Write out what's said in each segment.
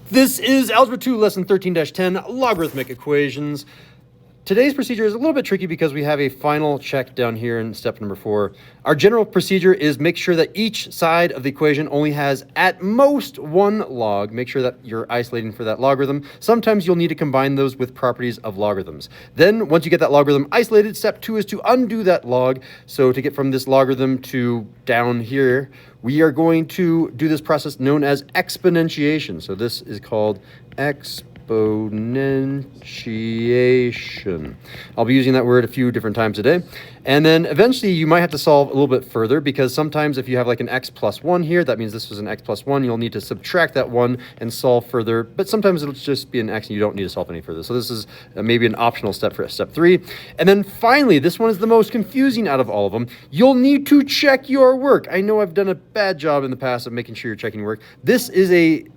This is Algebra 2, Lesson 13-10, Logarithmic Equations. Today's procedure is a little bit tricky because we have a final check down here in step number 4. Our general procedure is make sure that each side of the equation only has at most one log. Make sure that you're isolating for that logarithm. Sometimes you'll need to combine those with properties of logarithms. Then, once you get that logarithm isolated, step 2 is to undo that log. So to get from this logarithm to down here, we are going to do this process known as exponentiation. So this is called exponentiation. I'll be using that word a few different times today. And then eventually you might have to solve a little bit further, because sometimes if you have like an x plus 1 here, that means this was an x plus 1. You'll need to subtract that 1 and solve further. But sometimes it'll just be an x and you don't need to solve any further. So this is maybe an optional step for step 3. And then finally, this one is the most confusing out of all of them. You'll need to check your work. I know I've done a bad job in the past of making sure you're checking work. This is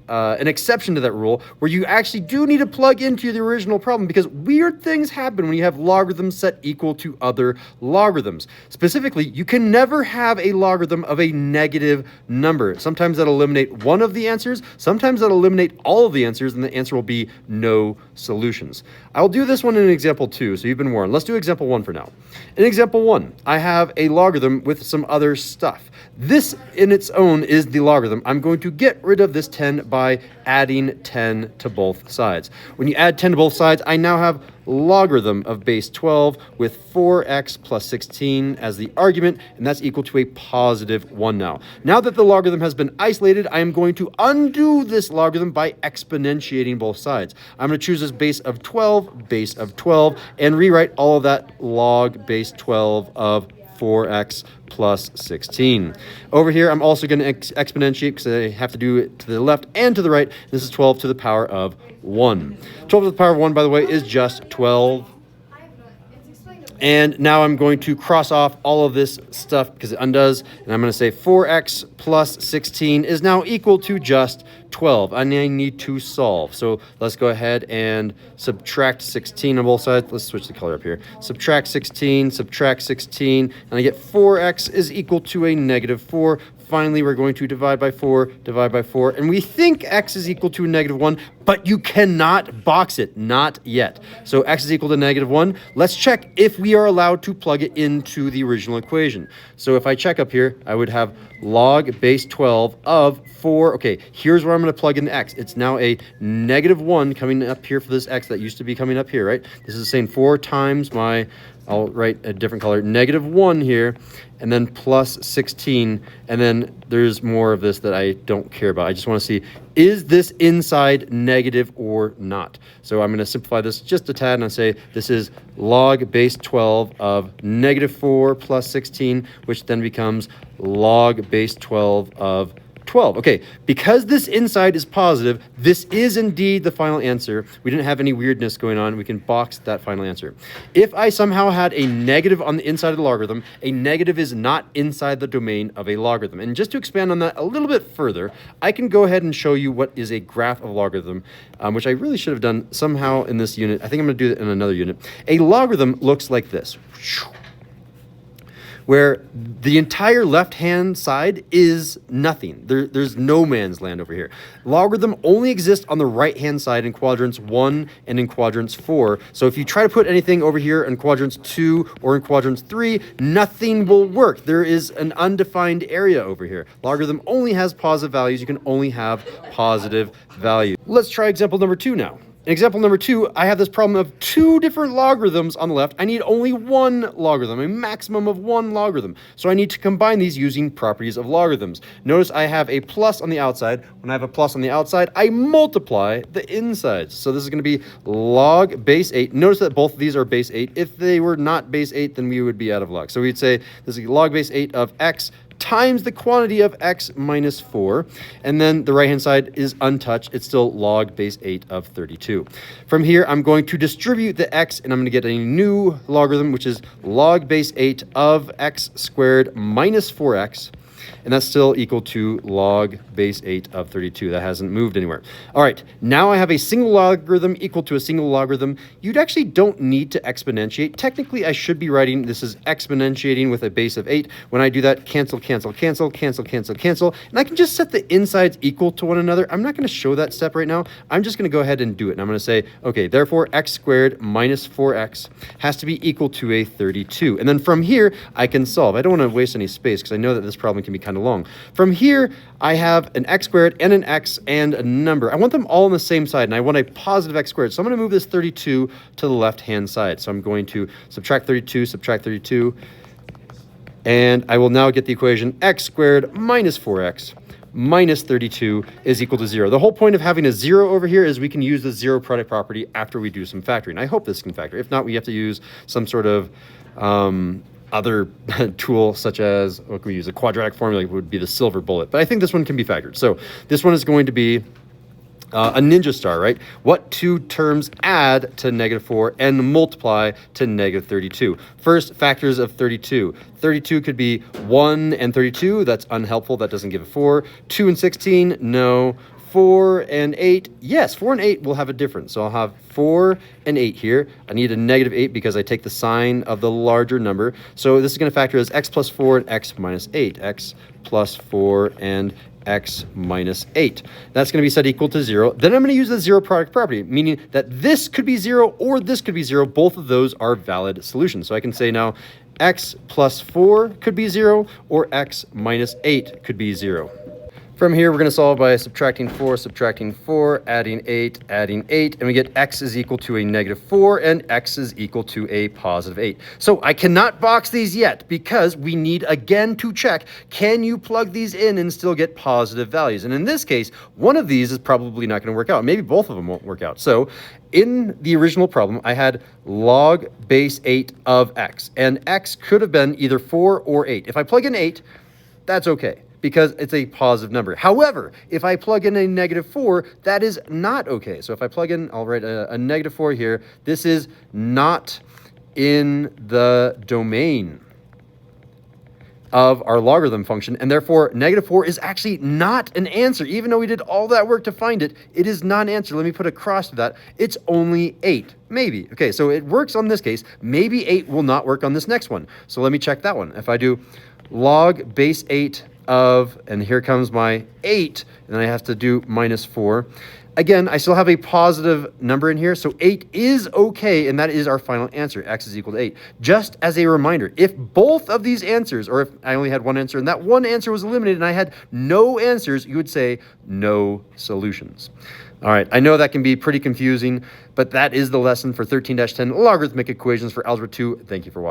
an exception to that rule, where you actually do need to plug into the original problem, because weird things happen when you have logarithms set equal to other logarithms. Specifically, you can never have a logarithm of a negative number. Sometimes that'll eliminate one of the answers, sometimes that'll eliminate all of the answers, and the answer will be no solutions. I'll do this one in example 2, so you've been warned. Let's do example 1 for now. In example 1, I have a logarithm with some other stuff. This in its own is the logarithm. I'm going to get rid of this 10 by adding 10 to both sides. When you add 10 to both sides, I now have logarithm of base 12 with 4x plus 16 as the argument, and that's equal to a positive 1 now. Now that the logarithm has been isolated, I am going to undo this logarithm by exponentiating both sides. I'm going to choose this base of 12, and rewrite all of that log base 12 of 4x plus 16. Over here, I'm also going to exponentiate because I have to do it to the left and to the right. This is 12 to the power of 1. 12 to the power of 1, by the way, is just 12. And now I'm going to cross off all of this stuff because it undoes. And I'm going to say 4x plus 16 is now equal to just 12. And I need to solve. So let's go ahead and subtract 16 on both sides. Let's switch the color up here. Subtract 16, and I get 4x is equal to a negative 4. Finally, we're going to divide by 4, and we think x is equal to a negative 1, but you cannot box it, not yet. So x is equal to negative 1. Let's check if we are allowed to plug it into the original equation. So if I check up here, I would have log base 12 of 4. Okay, here's where I'm going to plug in the x. It's now a negative 1 coming up here for this x that used to be coming up here, right? This is saying 4 times my, I'll write a different color, negative 1 here, and then plus 16, and then there's more of this that I don't care about. I just want to see, is this inside negative or not? So I'm going to simplify this just a tad, and I'll say this is log base 12 of negative 4 plus 16, which then becomes log base 12 of 12. Okay, because this inside is positive, this is indeed the final answer. We didn't have any weirdness going on. We can box that final answer. If I somehow had a negative on the inside of the logarithm, a negative is not inside the domain of a logarithm. And just to expand on that a little bit further, I can go ahead and show you what is a graph of logarithm, which I really should have done somehow in this unit. I think I'm going to do it in another unit. A logarithm looks like this, where the entire left-hand side is nothing. There's no man's land over here. Logarithm only exists on the right-hand side in quadrants 1 and in quadrants 4. So if you try to put anything over here in quadrants 2 or in quadrants 3, nothing will work. There is an undefined area over here. Logarithm only has positive values. You can only have positive values. Let's try example number 2 now. In example number 2, I have this problem of 2 different logarithms on the left. I need only one logarithm, a maximum of one logarithm. So I need to combine these using properties of logarithms. Notice I have a plus on the outside. When I have a plus on the outside, I multiply the insides. So this is going to be log base 8. Notice that both of these are base 8. If they were not base 8, then we would be out of luck. So we'd say this is log base 8 of x times the quantity of x minus 4, and then the right-hand side is untouched. It's still log base 8 of 32. From here, I'm going to distribute the x, and I'm going to get a new logarithm, which is log base 8 of x squared minus 4x. and that's still equal to log base 8 of 32. That hasn't moved anywhere. All right, now I have a single logarithm equal to a single logarithm. You actually don't need to exponentiate. Technically, I should be writing this is exponentiating with a base of 8. When I do that, cancel, cancel, cancel, cancel, cancel, cancel, and I can just set the insides equal to one another. I'm not going to show that step right now. I'm just going to go ahead and do it, and I'm going to say, okay, therefore, x squared minus 4x has to be equal to a 32. And then from here, I can solve. I don't want to waste any space because I know that this problem can be kind of long. From here, I have an x squared and an x and a number. I want them all on the same side, and I want a positive x squared. So I'm going to move this 32 to the left-hand side. So I'm going to subtract 32, and I will now get the equation x squared minus 4x minus 32 is equal to 0. The whole point of having a 0 over here is we can use the zero product property after we do some factoring. I hope this can factor. If not, we have to use some sort of other tool, such as what can we use? A quadratic formula would be the silver bullet. But I think this one can be factored. So this one is going to be a ninja star, right? What two terms add to -4 and multiply to -32? First, factors of 32. 32 could be 1 and 32. That's unhelpful. That doesn't give a 4. 2 and 16, no. 4 and 8, yes, 4 and 8 will have a difference. So I'll have 4 and 8 here. I need a -8 because I take the sign of the larger number. So this is going to factor as x plus 4 and x minus 8. X plus 4 and x minus 8. That's going to be set equal to 0. Then I'm going to use the zero product property, meaning that this could be 0 or this could be 0. Both of those are valid solutions. So I can say now x plus 4 could be 0 or x minus 8 could be 0. From here, we're going to solve by subtracting 4, adding 8, and we get x is equal to a -4 and x is equal to a positive 8. So I cannot box these yet because we need again to check, can you plug these in and still get positive values? And in this case, one of these is probably not going to work out. Maybe both of them won't work out. So in the original problem, I had log base 8 of x, and x could have been either 4 or 8. If I plug in 8, that's okay, because it's a positive number. However, if I plug in a -4, that is not okay. So if I plug in, I'll write a -4 here. This is not in the domain of our logarithm function, and therefore -4 is actually not an answer. Even though we did all that work to find it, it is not an answer. Let me put a cross to that. It's only 8, maybe. Okay, so it works on this case. Maybe 8 will not work on this next one. So let me check that one. If I do log base 8 of, and here comes my 8, and then I have to do -4. Again, I still have a positive number in here, so 8 is okay, and that is our final answer. X is equal to 8. Just as a reminder, if both of these answers, or if I only had one answer and that one answer was eliminated and I had no answers, you would say no solutions. All right, I know that can be pretty confusing, but that is the lesson for 13-10 logarithmic equations for Algebra 2. Thank you for watching.